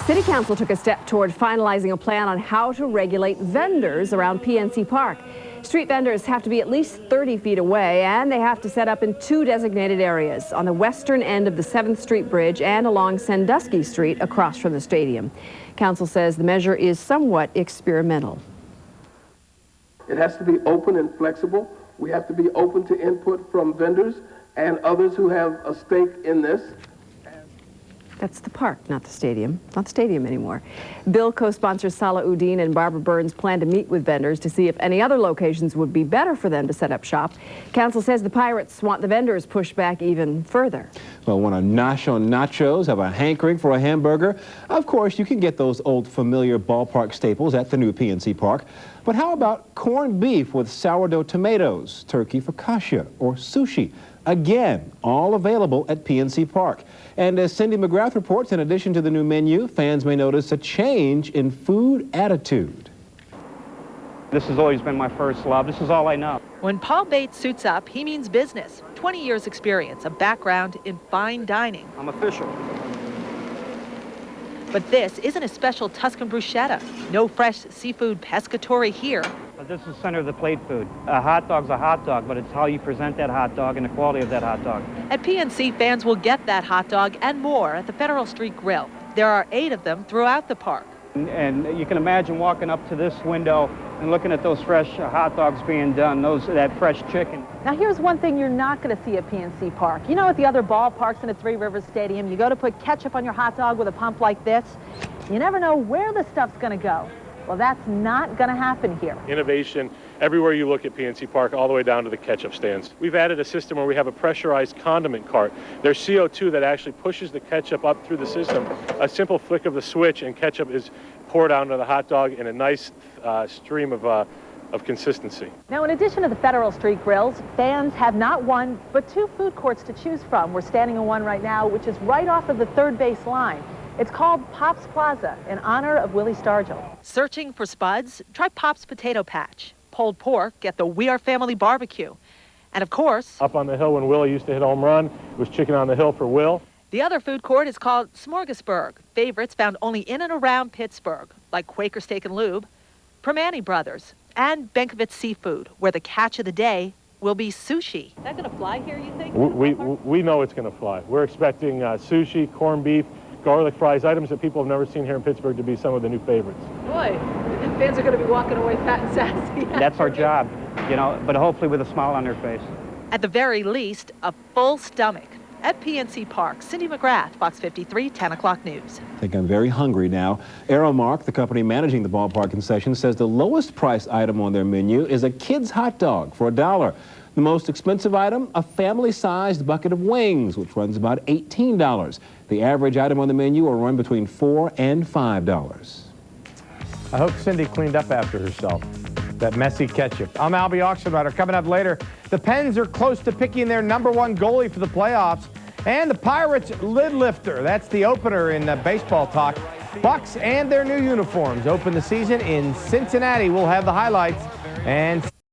City Council took a step toward finalizing a plan on how to regulate vendors around PNC Park. Street vendors have to be at least 30 feet away, and they have to set up in 2 designated areas, on the western end of the 7th Street Bridge and along Sandusky Street across from the stadium. Council says the measure is somewhat experimental. It has to be open and flexible. We have to be open to input from vendors and others who have a stake in this. That's the park, not the stadium. Not the stadium anymore. Bill co-sponsors Salah Uddin and Barbara Burns plan to meet with vendors to see if any other locations would be better for them to set up shop. Council says the Pirates want the vendors pushed back even further. Well, want to nosh on nachos, have a hankering for a hamburger? Of course, you can get those old familiar ballpark staples at the new PNC Park. But how about corned beef with sourdough tomatoes, turkey focaccia, or sushi? Again, all available at PNC Park. And as Cindy McGrath reports, in addition to the new menu, fans may notice a change in food attitude. This has always been my first love. This is all I know. When Paul Bates suits up, he means business. 20 years experience, a background in fine dining. I'm official. But this isn't a special Tuscan bruschetta. No fresh seafood pescatore here. But this is center of the plate food. A hot dog's a hot dog, but it's how you present that hot dog and the quality of that hot dog. At PNC, fans will get that hot dog and more at the Federal Street Grill. There are 8 of them throughout the park. And you can imagine walking up to this window and looking at those fresh hot dogs being done, that fresh chicken. Now here's one thing you're not going to see at PNC Park. You know, at the other ballparks and at Three Rivers Stadium, you go to put ketchup on your hot dog with a pump like this. You never know where the stuff's going to go. Well, that's not going to happen here. Innovation everywhere you look at PNC Park, all the way down to the ketchup stands. We've added a system where we have a pressurized condiment cart. There's CO2 that actually pushes the ketchup up through the system. A simple flick of the switch and ketchup is poured onto the hot dog in a nice stream of consistency. Now, in addition to the Federal Street Grills, fans have not one, but 2 food courts to choose from. We're standing in one right now, which is right off of the 3rd base line. It's called Pop's Plaza, in honor of Willie Stargell. Searching for spuds? Try Pop's Potato Patch. Pulled pork, get the We Are Family Barbecue. And of course, Up on the hill when Willie used to hit a home run, it was chicken on the hill for Will. the other food court is called Smorgasburg. Favorites found only in and around Pittsburgh, like Quaker Steak and Lube, Permane Brothers, and Benkovitz Seafood, where the catch of the day will be sushi. Is that going to fly here, you think? We know it's going to fly. We're expecting sushi, corned beef, garlic fries, items that people have never seen here in Pittsburgh to be some of the new favorites. Boy, fans are going to be walking away fat and sassy. That's our job, you know, but hopefully with a smile on their face. At the very least, a full stomach. At PNC Park, Cindy McGrath, Fox 53, 10 o'clock news. I think I'm very hungry now. Aramark, the company managing the ballpark concession, says the lowest price item on their menu is a kid's hot dog for $1. The most expensive item, a family-sized bucket of wings, which runs about $18. The average item on the menu will run between $4 and $5. I hope Cindy cleaned up after herself. That messy ketchup. I'm Albie Oxenrider. Coming up later, the Pens are close to picking their #1 goalie for the playoffs. And the Pirates lid lifter. That's the opener in baseball talk. Bucks and their new uniforms open the season in Cincinnati. We'll have the highlights. And